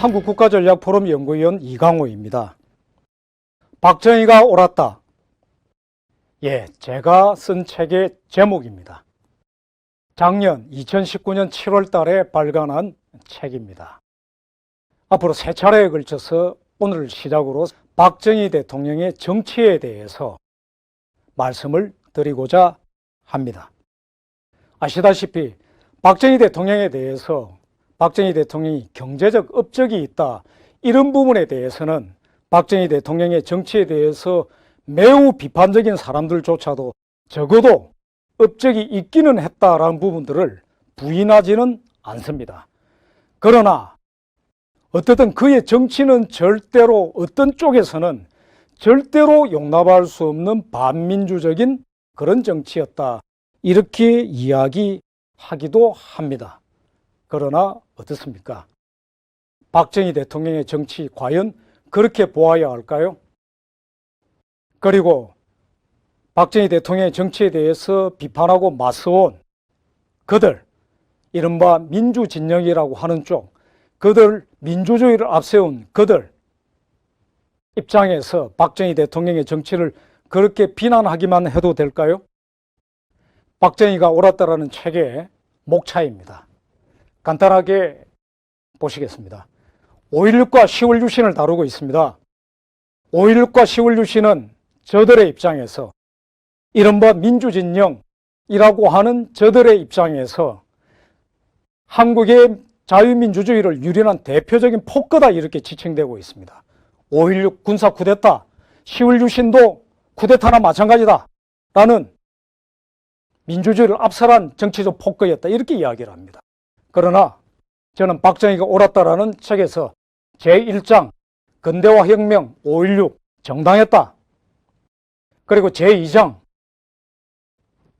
한국국가전략포럼 연구위원 이강호입니다. 박정희가 옳았다. 예, 제가 쓴 책의 제목입니다. 작년 2019년 7월 달에 발간한 책입니다. 앞으로 세 차례에 걸쳐서 오늘 시작으로 박정희 대통령의 정치에 대해서 말씀을 드리고자 합니다. 아시다시피 박정희 대통령에 대해서 박정희 대통령이 경제적 업적이 있다, 이런 부분에 대해서는 박정희 대통령의 정치에 대해서 매우 비판적인 사람들조차도 적어도 업적이 있기는 했다라는 부분들을 부인하지는 않습니다. 그러나 어떻든 그의 정치는 절대로 어떤 쪽에서는 절대로 용납할 수 없는 반민주적인 그런 정치였다, 이렇게 이야기하기도 합니다. 그러나 어떻습니까? 박정희 대통령의 정치 과연 그렇게 보아야 할까요? 그리고 박정희 대통령의 정치에 대해서 비판하고 맞서온 그들, 이른바 민주진영이라고 하는 쪽, 그들 민주주의를 앞세운 그들 입장에서 박정희 대통령의 정치를 그렇게 비난하기만 해도 될까요? 박정희가 옳았다라는 책의 목차입니다. 간단하게 보시겠습니다. 5.16과 10월 유신을 다루고 있습니다. 5.16과 10월 유신은 저들의 입장에서, 이른바 민주진영이라고 하는 저들의 입장에서 한국의 자유민주주의를 유린한 대표적인 폭거다, 이렇게 지칭되고 있습니다. 5.16 군사 쿠데타, 10월 유신도 쿠데타나 마찬가지다 라는 민주주의를 압살한 정치적 폭거였다, 이렇게 이야기를 합니다. 그러나 저는 박정희가 옳았다라는 책에서 제1장 근대화 혁명 5.16 정당했다, 그리고 제2장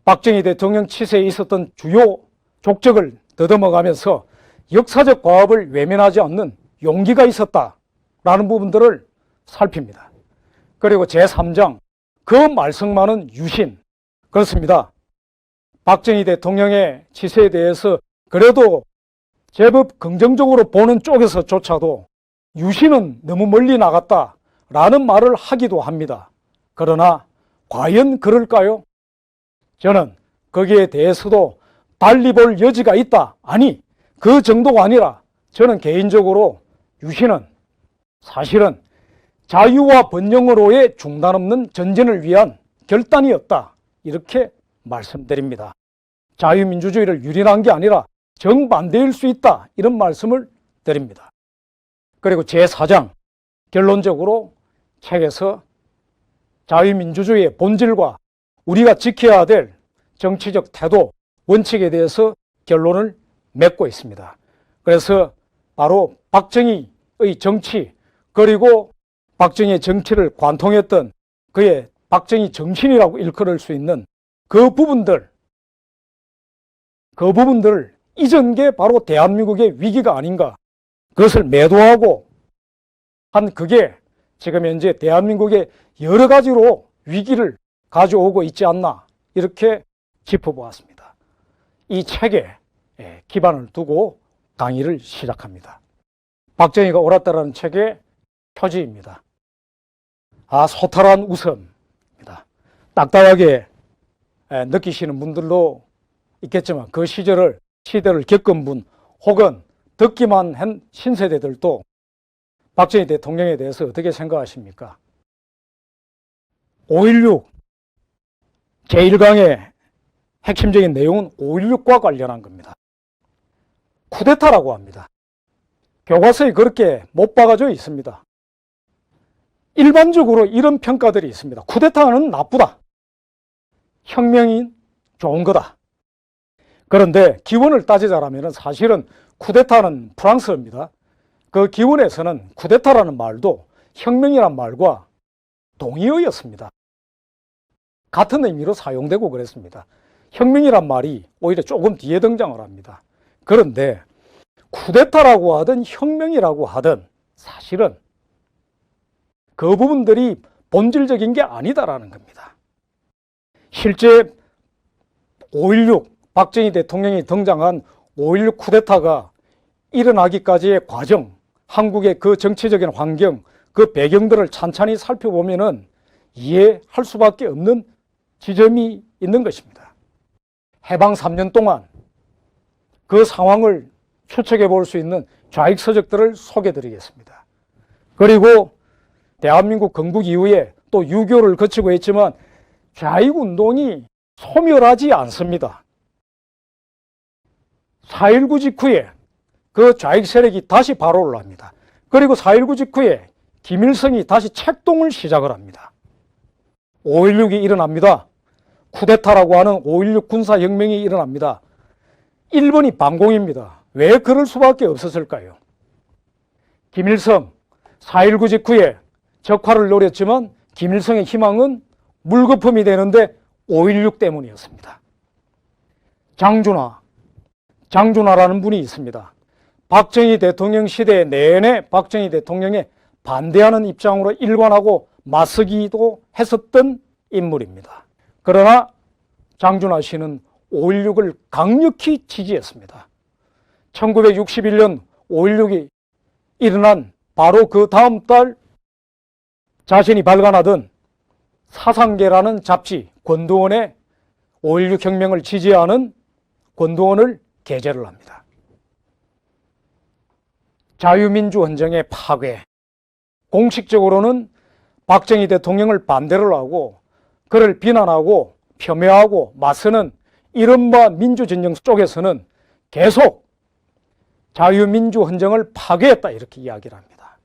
박정희 대통령 치세에 있었던 주요 족적을 더듬어가면서 역사적 과업을 외면하지 않는 용기가 있었다라는 부분들을 살핍니다. 그리고 제3장 그 말썽 많은 유신, 그렇습니다. 박정희 대통령의 치세에 대해서 그래도 제법 긍정적으로 보는 쪽에서조차도 유신은 너무 멀리 나갔다라는 말을 하기도 합니다. 그러나 과연 그럴까요? 저는 거기에 대해서도 달리 볼 여지가 있다, 아니 그 정도가 아니라 저는 개인적으로 유신은 사실은 자유와 번영으로의 중단 없는 전쟁을 위한 결단이었다, 이렇게 말씀드립니다. 자유민주주의를 유린한 게 아니라 정반대일 수 있다, 이런 말씀을 드립니다. 그리고 제4장 결론적으로 책에서 자유민주주의의 본질과 우리가 지켜야 될 정치적 태도, 원칙에 대해서 결론을 맺고 있습니다. 그래서 바로 박정희의 정치, 그리고 박정희의 정치를 관통했던 그의 박정희 정신이라고 일컬을 수 있는 그 부분들을 잊은 게 바로 대한민국의 위기가 아닌가, 그것을 매도하고 한 그게 지금 현재 대한민국의 여러 가지로 위기를 가져오고 있지 않나, 이렇게 짚어보았습니다. 이 책에 기반을 두고 강의를 시작합니다. 박정희가 옳았다라는 책의 표지입니다. 소탈한 웃음입니다. 딱딱하게 느끼시는 분들도 있겠지만 그 시대를 겪은 분, 혹은 듣기만 한 신세대들도 박정희 대통령에 대해서 어떻게 생각하십니까? 5.16 제1강의 핵심적인 내용은 5.16과 관련한 겁니다. 쿠데타라고 합니다. 교과서에 그렇게 못 박아져 있습니다. 일반적으로 이런 평가들이 있습니다. 쿠데타는 나쁘다, 혁명이 좋은 거다. 그런데 기원을 따지자면 사실은 쿠데타는 프랑스어입니다. 그 기원에서는 쿠데타라는 말도 혁명이란 말과 동의어였습니다. 같은 의미로 사용되고 그랬습니다. 혁명이란 말이 오히려 조금 뒤에 등장을 합니다. 그런데 쿠데타라고 하든 혁명이라고 하든 사실은 그 부분들이 본질적인 게 아니다라는 겁니다. 실제 5.16 박정희 대통령이 등장한 5.16 쿠데타가 일어나기까지의 과정, 한국의 그 정치적인 환경, 그 배경들을 찬찬히 살펴보면은 이해할 수밖에 없는 지점이 있는 것입니다. 해방 3년 동안 그 상황을 추측해 볼 수 있는 좌익 서적들을 소개해 드리겠습니다. 그리고 대한민국 건국 이후에 또 6.25를 거치고 했지만 좌익 운동이 소멸하지 않습니다. 4.19 직후에 그 좌익 세력이 다시 발올라합니다. 그리고 4.19 직후에 김일성이 다시 책동을 시작을 합니다. 5.16이 일어납니다. 쿠데타라고 하는 5.16 군사혁명이 일어납니다. 일본이 반공입니다. 왜 그럴 수밖에 없었을까요? 김일성 4.19 직후에 적화를 노렸지만 김일성의 희망은 물거품이 되는데 5.16 때문이었습니다. 장준하라는 분이 있습니다. 박정희 대통령 시대 내내 박정희 대통령에 반대하는 입장으로 일관하고 맞서기도 했었던 인물입니다. 그러나 장준하 씨는 5.16을 강력히 지지했습니다. 1961년 5.16이 일어난 바로 그 다음 달 자신이 발간하던 사상계라는 잡지 권도원에 5.16 혁명을 지지하는 권도원을 게재를 합니다. 자유민주헌정의 파괴, 공식적으로는 박정희 대통령을 반대를 하고 그를 비난하고 폄훼하고 맞서는 이른바 민주진영 쪽에서는 계속 자유민주헌정을 파괴했다 이렇게 이야기를 합니다.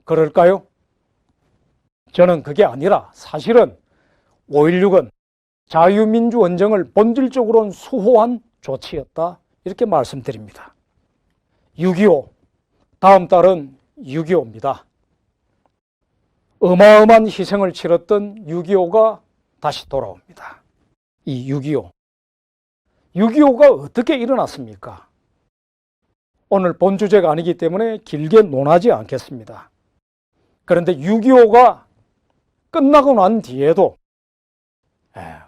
그럴까요? 저는 그게 아니라 사실은 5.16은 자유민주헌정을 본질적으로는 수호한 조치였다 이렇게 말씀드립니다. 6.25 다음 달은 6.25입니다. 어마어마한 희생을 치렀던 6.25가 다시 돌아옵니다. 이 6.25가 어떻게 일어났습니까? 오늘 본 주제가 아니기 때문에 길게 논하지 않겠습니다. 그런데 6.25가 끝나고 난 뒤에도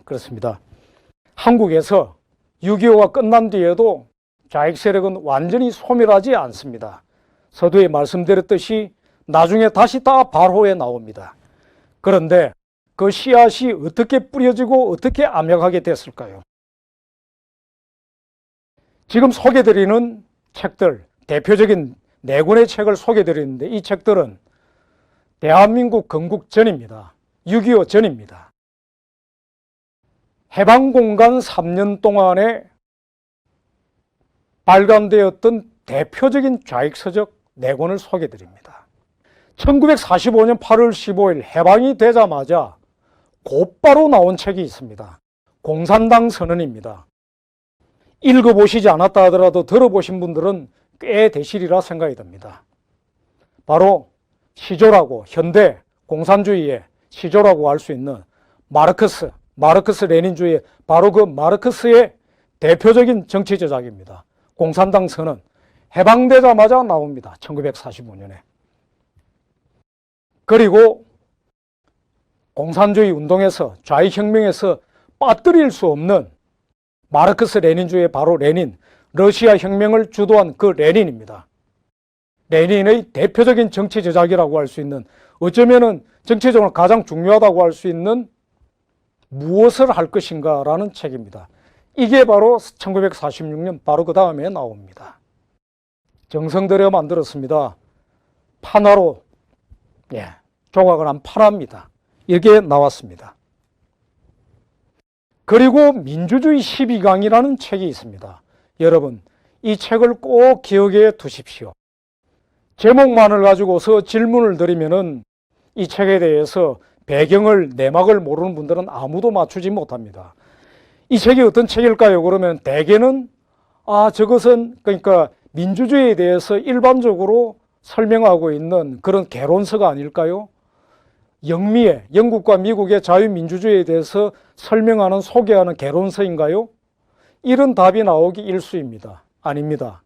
그렇습니다. 한국에서 6.25가 끝난 뒤에도 좌익 세력은 완전히 소멸하지 않습니다. 서두에 말씀드렸듯이 나중에 다시 다 발호에 나옵니다. 그런데 그 씨앗이 어떻게 뿌려지고 어떻게 암약하게 됐을까요? 지금 소개드리는 책들, 대표적인 4권의 책을 소개드리는데 이 책들은 대한민국 건국 전입니다. 6.25 전입니다. 해방공간 3년 동안에 발간되었던 대표적인 좌익 서적 4권을 소개드립니다. 1945년 8월 15일 해방이 되자마자 곧바로 나온 책이 있습니다. 공산당 선언입니다. 읽어보시지 않았다 하더라도 들어보신 분들은 꽤 되시리라 생각이 듭니다. 바로 시조라고 현대 공산주의의 시조라고 할 수 있는 마르크스 레닌주의의 바로 그 마르크스의 대표적인 정치 저작입니다. 공산당 선언 해방되자마자 나옵니다. 1945년에. 그리고 공산주의 운동에서 좌익혁명에서 빠뜨릴 수 없는 마르크스 레닌주의의 바로 레닌, 러시아 혁명을 주도한 그 레닌입니다. 레닌의 대표적인 정치 저작이라고 할 수 있는 어쩌면은 정치적으로 가장 중요하다고 할 수 있는 무엇을 할 것인가 라는 책입니다. 이게 바로 1946년 바로 그 다음에 나옵니다. 정성 들여 만들었습니다. 판화로 조각을 한 판화입니다. 이게 나왔습니다. 그리고 민주주의 12강이라는 책이 있습니다. 여러분 이 책을 꼭 기억해 두십시오. 제목만을 가지고서 질문을 드리면은 이 책에 대해서 배경을 내막을 모르는 분들은 아무도 맞추지 못합니다. 이 책이 어떤 책일까요? 그러면 대개는 저것은 그러니까 민주주의에 대해서 일반적으로 설명하고 있는 그런 개론서가 아닐까요? 영미의 영국과 미국의 자유민주주의에 대해서 설명하는 소개하는 개론서인가요? 이런 답이 나오기 일쑤입니다. 아닙니다.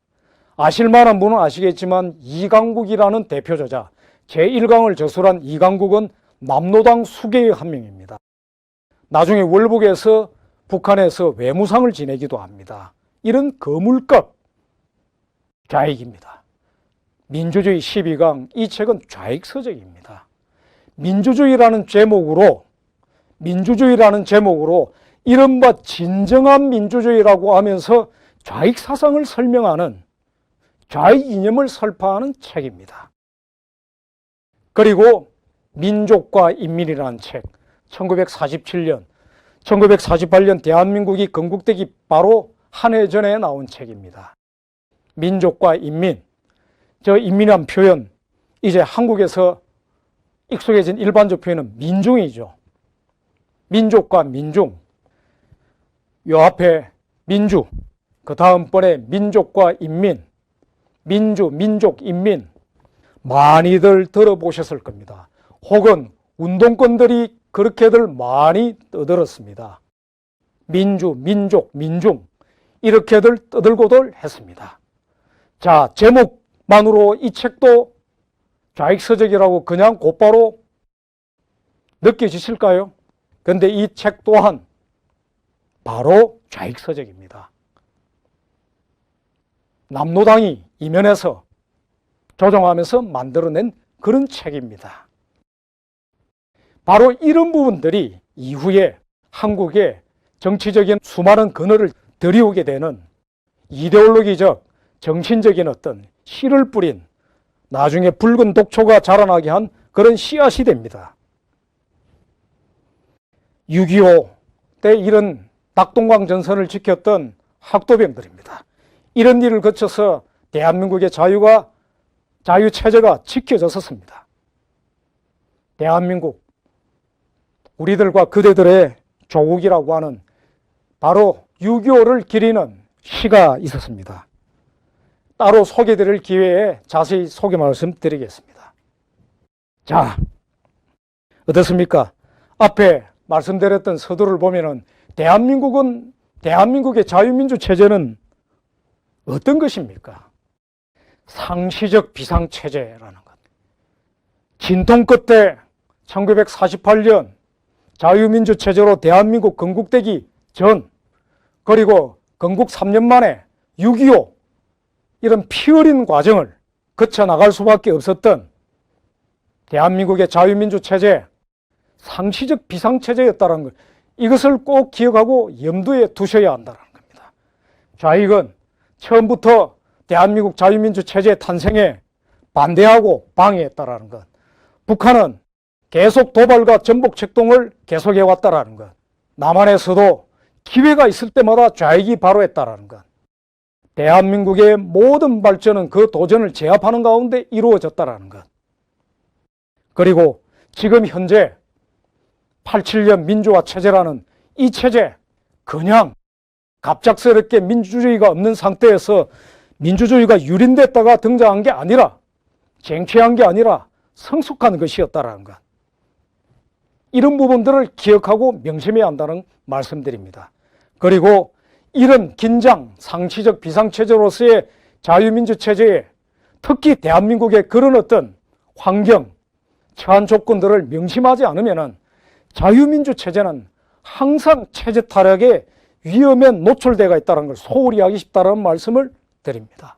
아실 만한 분은 아시겠지만 이강국이라는 대표 저자 제1강을 저술한 이강국은 남노당 수계의 한 명입니다. 나중에 월북에서 북한에서 외무상을 지내기도 합니다. 이런 거물급 좌익입니다. 민주주의 12강, 이 책은 좌익서적입니다. 민주주의라는 제목으로 이른바 진정한 민주주의라고 하면서 좌익 사상을 설명하는, 좌익 이념을 설파하는 책입니다. 그리고 민족과 인민이라는 책, 1947년, 1948년 대한민국이 건국되기 바로 한 해 전에 나온 책입니다. 민족과 인민, 저 인민이란 표현, 이제 한국에서 익숙해진 일반적 표현은 민중이죠. 민족과 민중, 요 앞에 민주, 그 다음번에 민족과 인민, 민주, 민족, 인민, 많이들 들어보셨을 겁니다. 혹은 운동권들이 그렇게들 많이 떠들었습니다. 민주, 민족, 민중, 이렇게들 떠들고들 했습니다. 자, 제목만으로 이 책도 좌익서적이라고 그냥 곧바로 느껴지실까요? 그런데 이 책 또한 바로 좌익서적입니다. 남노당이 이면에서 조정하면서 만들어낸 그런 책입니다. 바로 이런 부분들이 이후에 한국의 정치적인 수많은 그늘을 들이우게 되는 이데올로기적, 정신적인 어떤 씨를 뿌린, 나중에 붉은 독초가 자라나게 한 그런 씨앗이 됩니다. 6.25 때 이런 낙동강 전선을 지켰던 학도병들입니다. 이런 일을 거쳐서 대한민국의 자유체제가 지켜졌었습니다. 대한민국, 우리들과 그대들의 조국이라고 하는 바로 6.25를 기리는 시가 있었습니다. 따로 소개드릴 기회에 자세히 소개 말씀드리겠습니다. 자, 어떻습니까? 앞에 말씀드렸던 서두를 보면은 대한민국의 자유민주 체제는 어떤 것입니까? 상시적 비상체제라는 것. 진통 끝에 1948년 자유민주 체제로 대한민국 건국되기 전, 그리고 건국 3년 만에 6.25 이런 피 어린 과정을 거쳐 나갈 수밖에 없었던 대한민국의 자유민주 체제, 상시적 비상체제였다는 것, 이것을 꼭 기억하고 염두에 두셔야 한다는 겁니다. 좌익은 처음부터 대한민국 자유민주 체제 탄생에 반대하고 방해했다는 것, 북한은 계속 도발과 전복 책동을 계속해왔다는 것, 남한에서도 기회가 있을 때마다 좌익이 바로했다는 것, 대한민국의 모든 발전은 그 도전을 제압하는 가운데 이루어졌다는 것, 그리고 지금 현재 87년 민주화 체제라는 이 체제, 그냥 갑작스럽게 민주주의가 없는 상태에서 민주주의가 유린됐다가 등장한 게 아니라, 쟁취한 게 아니라 성숙한 것이었다는 것, 이런 부분들을 기억하고 명심해야 한다는 말씀드립니다. 그리고 이런 긴장, 상시적 비상체제로서의 자유민주 체제에 특히 대한민국의 그런 어떤 환경, 처한 조건들을 명심하지 않으면 자유민주 체제는 항상 체제 타락의 위험에 노출되어 있다는 걸 소홀히 하기 쉽다는 말씀을 드립니다.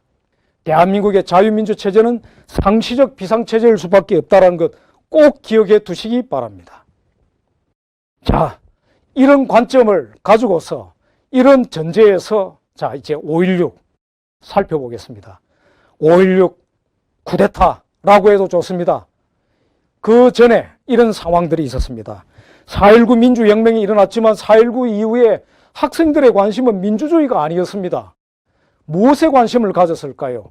대한민국의 자유민주 체제는 상시적 비상체제일 수밖에 없다는 것 꼭 기억해 두시기 바랍니다. 자, 이런 관점을 가지고서, 이런 전제에서 자, 이제 5.16 살펴보겠습니다. 5.16 쿠데타라고 해도 좋습니다. 그 전에 이런 상황들이 있었습니다. 4.19 민주혁명이 일어났지만 4.19 이후에 학생들의 관심은 민주주의가 아니었습니다. 무엇에 관심을 가졌을까요?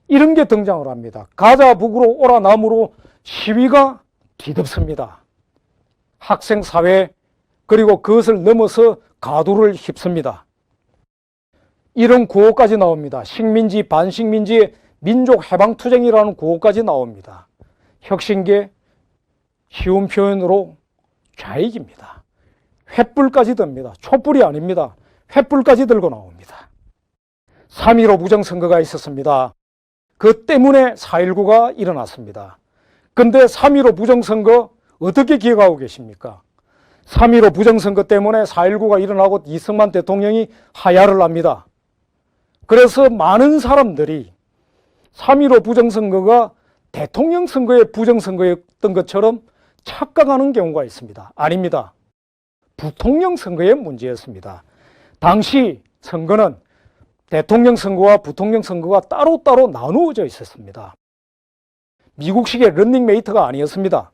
이런 게 등장을 합니다. 가자 북으로 오라 남으로 시위가 뒤덮습니다. 학생사회, 그리고 그것을 넘어서 가두를 휩습니다. 이런 구호까지 나옵니다. 식민지, 반식민지의 민족해방투쟁이라는 구호까지 나옵니다. 혁신계, 쉬운 표현으로 좌익입니다. 횃불까지 듭니다. 촛불이 아닙니다. 횃불까지 들고 나옵니다. 3.15 부정선거가 있었습니다. 그 때문에 4.19가 일어났습니다. 근데 3.15 부정선거 어떻게 기억하고 계십니까? 3.15 부정선거 때문에 4.19가 일어나고 이승만 대통령이 하야를 합니다. 그래서 많은 사람들이 3.15 부정선거가 대통령 선거의 부정선거였던 것처럼 착각하는 경우가 있습니다. 아닙니다. 부통령 선거의 문제였습니다. 당시 선거는 대통령 선거와 부통령 선거가 따로따로 나누어져 있었습니다. 미국식의 런닝메이트가 아니었습니다.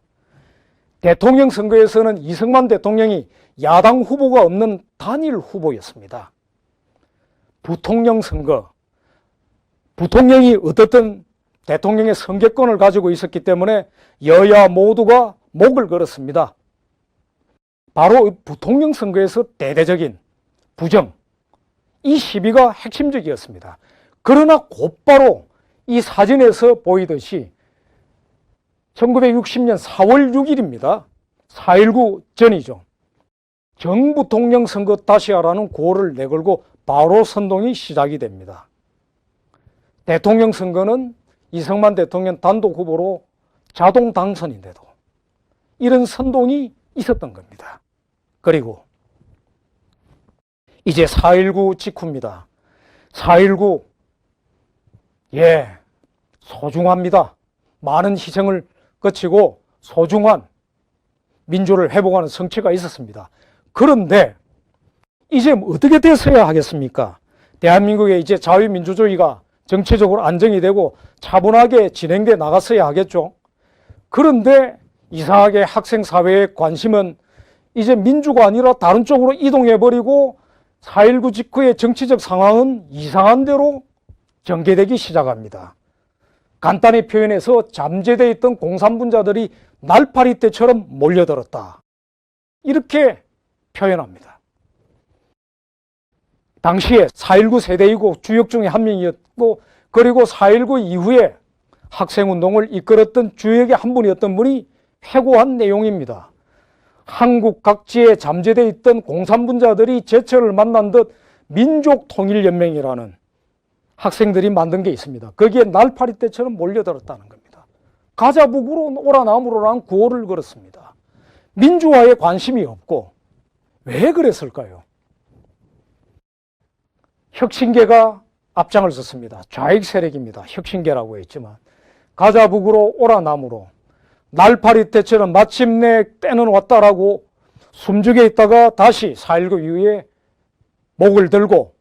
대통령 선거에서는 이승만 대통령이 야당 후보가 없는 단일 후보였습니다. 부통령 선거, 부통령이 어떻든 대통령의 선거권을 가지고 있었기 때문에 여야 모두가 목을 걸었습니다. 바로 부통령 선거에서 대대적인 부정, 이 시비가 핵심적이었습니다. 그러나 곧바로 이 사진에서 보이듯이 1960년 4월 6일입니다. 4.19 전이죠. 정부통령 선거 다시 하라는 구호를 내걸고 바로 선동이 시작이 됩니다. 대통령 선거는 이승만 대통령 단독 후보로 자동 당선인데도 이런 선동이 있었던 겁니다. 그리고 이제 4.19 직후입니다. 4.19 소중합니다. 많은 희생을 거치고 소중한 민주를 회복하는 성취가 있었습니다. 그런데 이제 어떻게 됐어야 하겠습니까? 대한민국의 이제 자유민주주의가 정치적으로 안정이 되고 차분하게 진행돼 나갔어야 하겠죠. 그런데 이상하게 학생사회의 관심은 이제 민주가 아니라 다른 쪽으로 이동해버리고 4.19 직후의 정치적 상황은 이상한 대로 전개되기 시작합니다. 간단히 표현해서 잠재되어 있던 공산분자들이 날파리 떼처럼 몰려들었다. 이렇게 표현합니다. 당시에 4.19 세대이고 주역 중에 한 명이었고, 그리고 4.19 이후에 학생운동을 이끌었던 주역의 한 분이었던 분이 회고한 내용입니다. 한국 각지에 잠재되어 있던 공산분자들이 제철을 만난 듯 민족통일연맹이라는 학생들이 만든 게 있습니다. 거기에 날파리 떼처럼 몰려들었다는 겁니다. 가자 북으로 오라 남으로라는 구호를 걸었습니다. 민주화에 관심이 없고 왜 그랬을까요? 혁신계가 앞장을 섰습니다. 좌익 세력입니다. 혁신계라고 했지만 가자 북으로 오라 남으로 날파리 떼처럼 마침내 때는 왔다라고 숨죽여 있다가 다시 4.19 이후에 목을 들고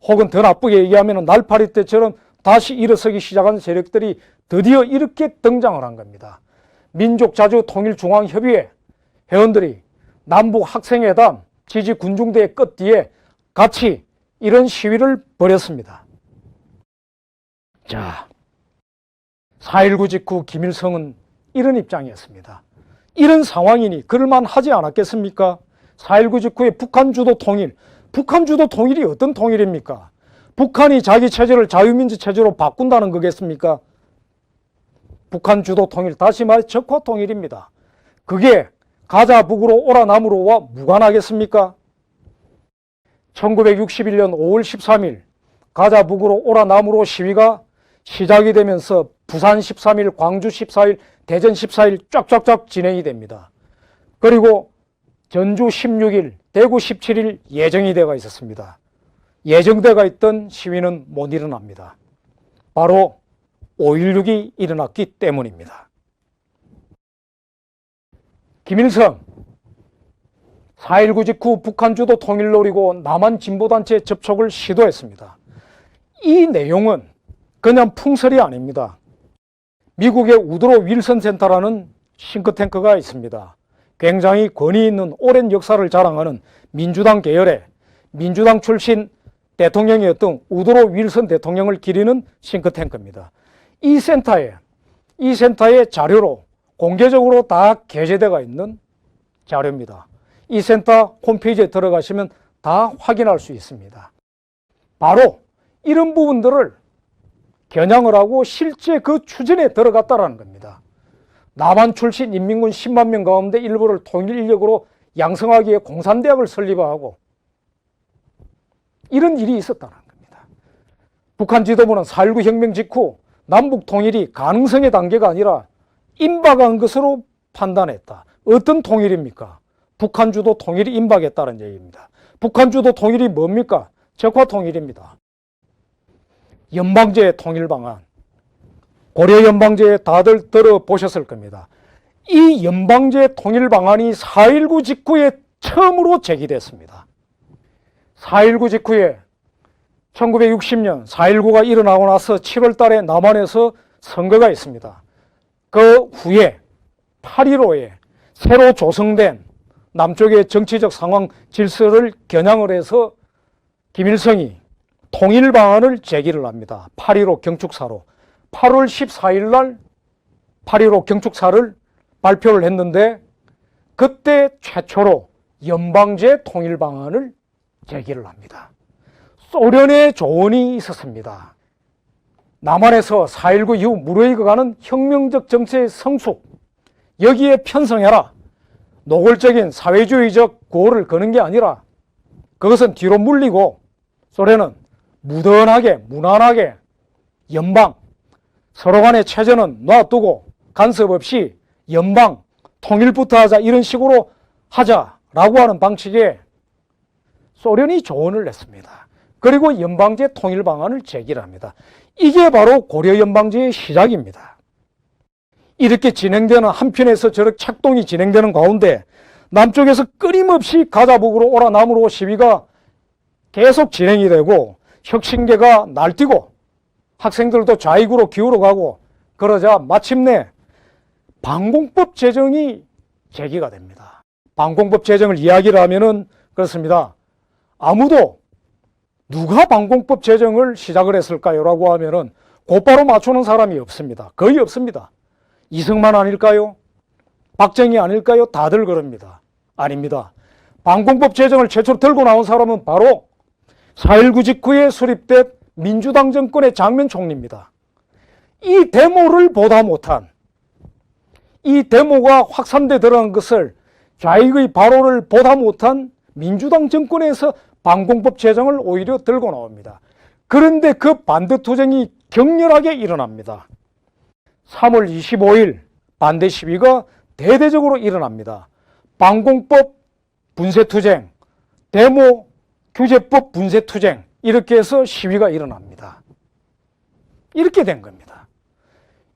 혹은 더 나쁘게 얘기하면 날파리 떼처럼 다시 일어서기 시작한 세력들이 드디어 이렇게 등장을 한 겁니다. 민족자주통일중앙협의회 회원들이 남북학생회담 지지군중대회 끝 뒤에 같이 이런 시위를 벌였습니다. 자, 4.19 직후 김일성은 이런 입장이었습니다. 이런 상황이니 그럴만 하지 않았겠습니까? 4.19 직후에 북한 주도 통일, 북한 주도 통일이 어떤 통일입니까? 북한이 자기 체제를 자유민주 체제로 바꾼다는 거겠습니까? 북한 주도 통일, 다시 말해 적화 통일입니다. 그게 가자 북으로 오라 남으로와 무관하겠습니까? 1961년 5월 13일 가자 북으로 오라 남으로 시위가 시작이 되면서 부산 13일, 광주 14일, 대전 14일 쫙쫙쫙 진행이 됩니다. 그리고 전주 16일, 대구 17일 예정이 되어 있었습니다. 예정되어 있던 시위는 못 일어납니다. 바로 5.16이 일어났기 때문입니다. 김일성 4.19 직후 북한 주도 통일 노리고 남한 진보단체 접촉을 시도했습니다. 이 내용은 그냥 풍설이 아닙니다. 미국의 우드로 윌슨 센터라는 싱크탱크가 있습니다. 굉장히 권위 있는 오랜 역사를 자랑하는 민주당 계열의 민주당 출신 대통령이었던 우드로 윌슨 대통령을 기리는 싱크탱크입니다. 이 센터의 자료로 공개적으로 다 게재되어 있는 자료입니다. 이 센터 홈페이지에 들어가시면 다 확인할 수 있습니다. 바로 이런 부분들을 겨냥을 하고 실제 그 추진에 들어갔다는 겁니다. 남한 출신 인민군 10만 명 가운데 일부를 통일 인력으로 양성하기 위해 공산대학을 설립하고 이런 일이 있었다는 겁니다. 북한 지도부는 4.19 혁명 직후 남북 통일이 가능성의 단계가 아니라 임박한 것으로 판단했다. 어떤 통일입니까? 북한 주도 통일이 임박했다는 얘기입니다. 북한 주도 통일이 뭡니까? 적화 통일입니다. 연방제 통일 방안, 고려 연방제에 다들 들어보셨을 겁니다. 이 연방제 통일 방안이 4.19 직후에 처음으로 제기됐습니다. 4.19 직후에 1960년 4.19가 일어나고 나서 7월 달에 남한에서 선거가 있습니다. 그 후에 8.15에 새로 조성된 남쪽의 정치적 상황 질서를 겨냥을 해서 김일성이 통일 방안을 제기를 합니다. 8.15 경축사로. 8월 14일 날 8.15 경축사를 발표를 했는데 그때 최초로 연방제 통일 방안을 제기를 합니다. 소련의 조언이 있었습니다. 남한에서 4.19 이후 무르익어가는 혁명적 정체의 성숙, 여기에 편성해라. 노골적인 사회주의적 구호를 거는 게 아니라 그것은 뒤로 물리고 소련은 무던하게 무난하게 연방, 서로 간의 체제는 놔두고 간섭 없이 연방, 통일부터 하자, 이런 식으로 하자라고 하는 방식에 소련이 조언을 냈습니다. 그리고 연방제 통일 방안을 제기를 합니다. 이게 바로 고려 연방제의 시작입니다. 이렇게 진행되는, 한편에서 저렇게 착동이 진행되는 가운데 남쪽에서 끊임없이 가자 북으로 오라 남으로 시위가 계속 진행이 되고 혁신계가 날뛰고 학생들도 좌익으로 기울어가고 그러자 마침내 방공법 제정이 제기가 됩니다. 방공법 제정을 이야기를 하면은 그렇습니다. 아무도 누가 방공법 제정을 시작을 했을까요? 라고 하면은 곧바로 맞추는 사람이 없습니다. 거의 없습니다. 이승만 아닐까요? 박정희 아닐까요? 다들 그럽니다. 아닙니다. 방공법 제정을 최초로 들고 나온 사람은 바로 4.19 직후에 수립된 민주당 정권의 장면 총리입니다. 이 데모를 보다 못한, 이 데모가 확산돼 들어간 것을 좌익의 발언을 보다 못한 민주당 정권에서 방공법 제정을 오히려 들고 나옵니다. 그런데 그 반대투쟁이 격렬하게 일어납니다. 3월 25일 반대 시위가 대대적으로 일어납니다. 방공법 분쇄투쟁, 데모 규제법 분쇄투쟁, 이렇게 해서 시위가 일어납니다. 이렇게 된 겁니다.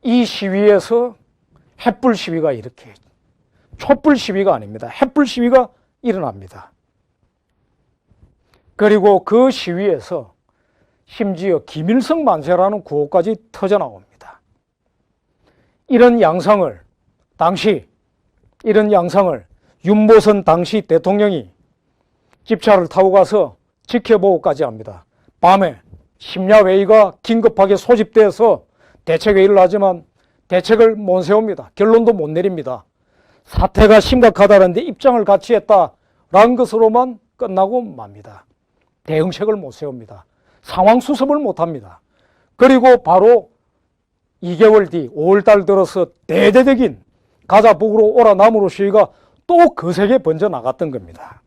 이 시위에서 햇불 시위가 이렇게, 촛불 시위가 아닙니다. 햇불 시위가 일어납니다. 그리고 그 시위에서 심지어 김일성 만세라는 구호까지 터져나옵니다. 이런 양상을 윤보선 당시 대통령이 집차를 타고 가서 지켜보고까지 합니다. 밤에 심야회의가 긴급하게 소집돼서 대책회의를 하지만 대책을 못 세웁니다. 결론도 못 내립니다. 사태가 심각하다는데 입장을 같이 했다라는 것으로만 끝나고 맙니다. 대응책을 못 세웁니다. 상황 수습을 못합니다. 그리고 바로 2개월 뒤 5월달 들어서 대대적인 가자 북으로 오라 남으로 시위가 또 거세게 번져나갔던 겁니다.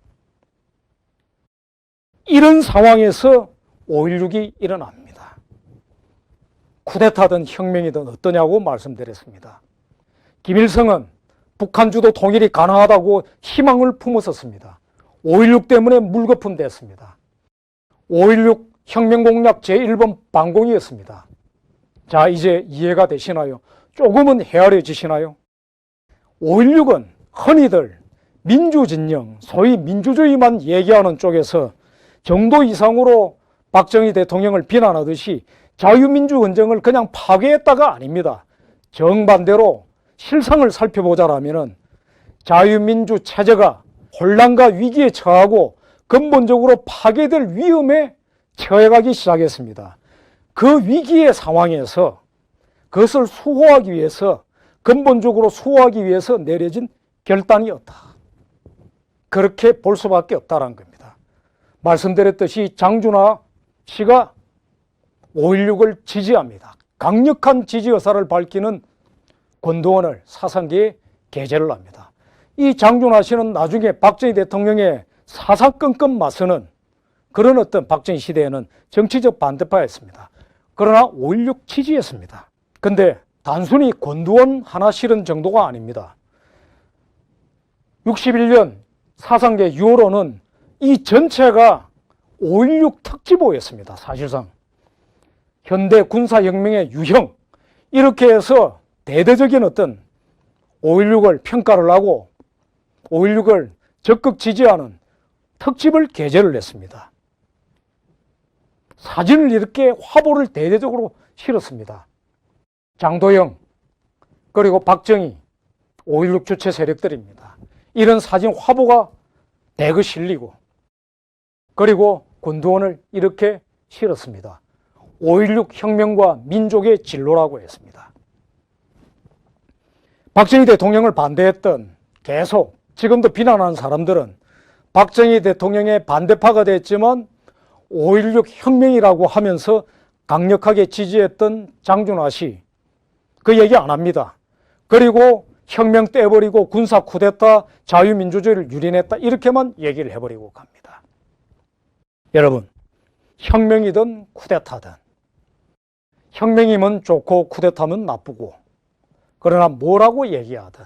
이런 상황에서 5.16이 일어납니다. 쿠데타든 혁명이든 어떠냐고 말씀드렸습니다. 김일성은 북한 주도 통일이 가능하다고 희망을 품었었습니다. 5.16 때문에 물거품 됐습니다. 5.16 혁명공약 제1번 방공이었습니다. 자, 이제 이해가 되시나요? 조금은 헤아려지시나요? 5.16은 흔히들 민주진영, 소위 민주주의만 얘기하는 쪽에서 정도 이상으로 박정희 대통령을 비난하듯이 자유민주헌정을 그냥 파괴했다가 아닙니다. 정반대로 실상을 살펴보자라면 자유민주 체제가 혼란과 위기에 처하고 근본적으로 파괴될 위험에 처해가기 시작했습니다. 그 위기의 상황에서 그것을 수호하기 위해서, 근본적으로 수호하기 위해서 내려진 결단이었다. 그렇게 볼 수밖에 없다는 겁니다. 말씀드렸듯이 장준하 씨가 5.16을 지지합니다. 강력한 지지 의사를 밝히는 권도원을 사상계에 게재를 합니다. 이 장준하 씨는 나중에 박정희 대통령의 사사건건 맞서는 그런 어떤 박정희 시대에는 정치적 반대파였습니다. 그러나 5.16 지지했습니다. 근데 단순히 권도원 하나 실은 정도가 아닙니다. 61년 사상계 6월호는 이 전체가 5.16 특지보였습니다. 사실상 현대 군사혁명의 유형, 이렇게 해서 대대적인 어떤 5.16을 평가를 하고 5.16을 적극 지지하는 특집을 게재를 했습니다. 사진을 이렇게 화보를 대대적으로 실었습니다. 장도영 그리고 박정희 5.16 주체 세력들입니다. 이런 사진 화보가 대거 실리고 그리고 권두원을 이렇게 실었습니다. 5.16 혁명과 민족의 진로라고 했습니다. 박정희 대통령을 반대했던 계속 지금도 비난하는 사람들은 박정희 대통령의 반대파가 됐지만 5.16 혁명이라고 하면서 강력하게 지지했던 장준하 씨, 그 얘기 안 합니다. 그리고 혁명 떼버리고 군사 쿠데타 자유민주주의를 유린했다 이렇게만 얘기를 해버리고 갑니다. 여러분, 혁명이든 쿠데타든 혁명이면 좋고 쿠데타면 나쁘고 그러나 뭐라고 얘기하든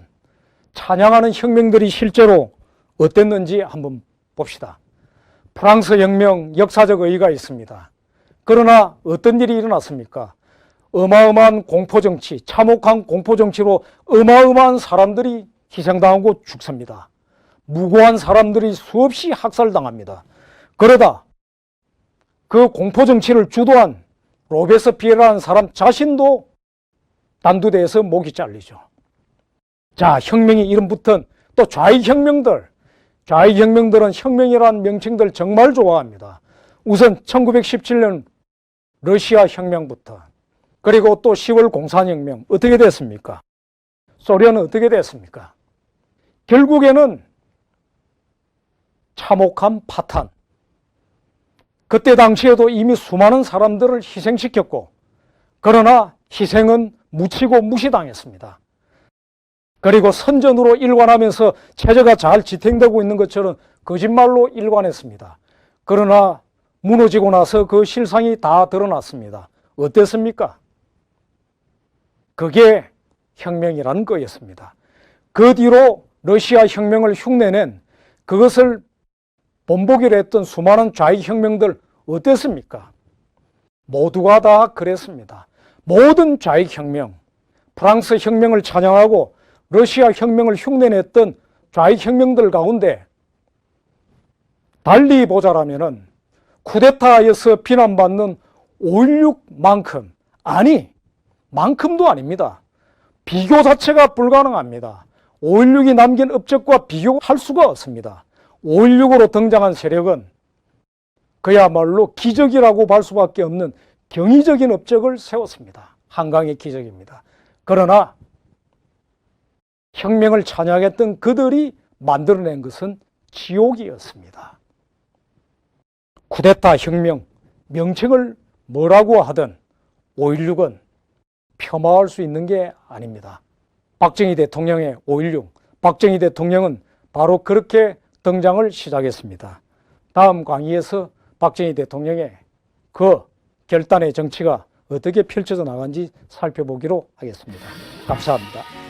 찬양하는 혁명들이 실제로 어땠는지 한번 봅시다. 프랑스 혁명 역사적 의의가 있습니다. 그러나 어떤 일이 일어났습니까? 어마어마한 공포정치, 참혹한 공포정치로 어마어마한 사람들이 희생당하고 죽습니다. 무고한 사람들이 수없이 학살당합니다. 그러다 그 공포정치를 주도한 로베스피에르라는 사람 자신도 단두대에서 목이 잘리죠. 자, 혁명이 이름 붙은 또 좌익혁명들, 좌익혁명들은 혁명이라는 명칭들 정말 좋아합니다. 우선 1917년 러시아 혁명부터 그리고 또 10월 공산혁명 어떻게 됐습니까? 소련은 어떻게 됐습니까? 결국에는 참혹한 파탄. 그때 당시에도 이미 수많은 사람들을 희생시켰고 그러나 희생은 묻히고 무시당했습니다. 그리고 선전으로 일관하면서 체제가 잘 지탱되고 있는 것처럼 거짓말로 일관했습니다. 그러나 무너지고 나서 그 실상이 다 드러났습니다. 어땠습니까? 그게 혁명이라는 거였습니다. 그 뒤로 러시아 혁명을 흉내낸 그것을 본보기로 했던 수많은 좌익혁명들 어땠습니까? 모두가 다 그랬습니다. 모든 좌익혁명, 프랑스 혁명을 찬양하고 러시아 혁명을 흉내냈던 좌익혁명들 가운데 달리 보자라면은 쿠데타에서 비난받는 5.16만큼, 아니, 만큼도 아닙니다. 비교 자체가 불가능합니다. 5.16이 남긴 업적과 비교할 수가 없습니다. 5.16으로 등장한 세력은 그야말로 기적이라고 볼 수밖에 없는 경이적인 업적을 세웠습니다. 한강의 기적입니다. 그러나 혁명을 찬양했던 그들이 만들어낸 것은 지옥이었습니다. 쿠데타 혁명, 명칭을 뭐라고 하든 5.16은 폄하할 수 있는 게 아닙니다. 박정희 대통령의 5.16, 박정희 대통령은 바로 그렇게 등장을 시작했습니다. 다음 강의에서 박정희 대통령의 그 결단의 정치가 어떻게 펼쳐져 나간지 살펴보기로 하겠습니다. 감사합니다.